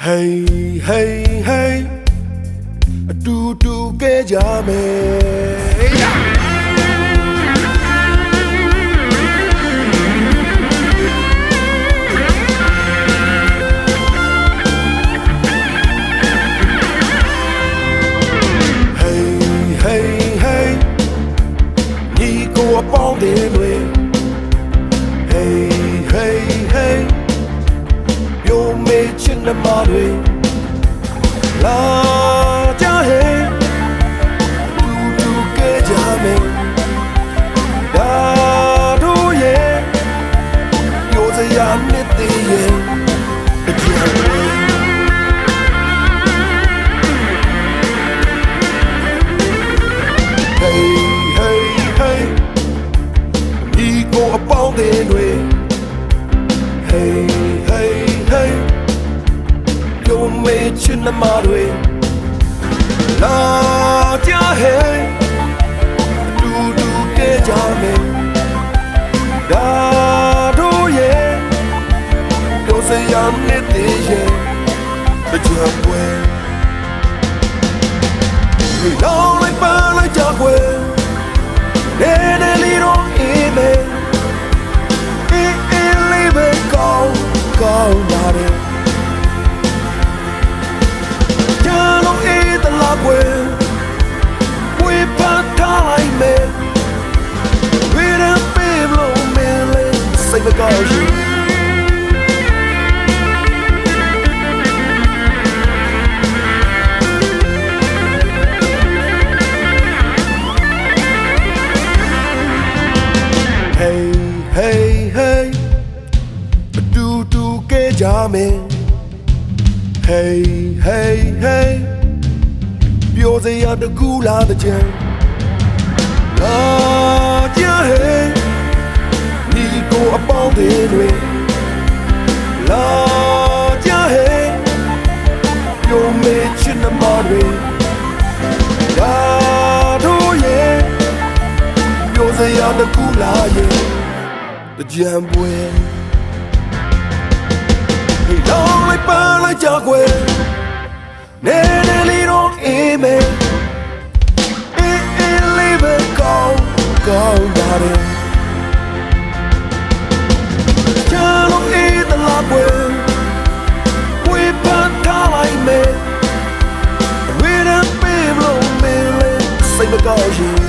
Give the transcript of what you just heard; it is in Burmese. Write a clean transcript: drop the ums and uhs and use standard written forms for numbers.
Hey hey hey အတူတူကဲကြမယ်ပေါင်းတယ်တွေ Hey hey hey ပြောမေးချင်တဲ့မာတွေလာကြဟဲ့တူတူကဲကြမယ်ဒါတို့ရဲ့ပြောစရာနဲ့တည်းရဲ့အကျဉ်းတွေအပေါင်းတင်တွေ Hey hey hey ပြောမေးချင်တဲ့မာတွေလာကြဟဲ့တူတူကဲကြမယ်ဒါတို့ရဲ့ပြောစရာနဲ့တည်းရဲ့အကြံပွဲ Hey long like fire like ကြွယ်နေနေလီတော့အေးမယ်ကောင်းပါတယ်ကြာလို့အေးတလားကွယ်ဝေးပတ်ထားလိုက်မယ်ဝေးရပေးလို့မင်းလေးစိတ်မကောင်းဘူးHey hey hey ပြောစရာတကူလာတဲ့ချင်လာကြဟဲ့ဒီကိုအပေါင်းတွေလာကြဟဲ့ပြောမေးချင်တဲ့မာတွေဒါတို့ရဲ့ပြောစရာတကူလာရဲ့တကြံပွဲLong like fire like ကြွယ်နေနေလီတော့အေးမယ်အေးအေးလေးပဲကောင်းပါတယ်ကြာလို့အေးတလားကွယ်ဝေးပတ်ထားလိုက်မယ်ဝေးရပေးလို့မင်းလေးစိတ်မကောင်းဘူး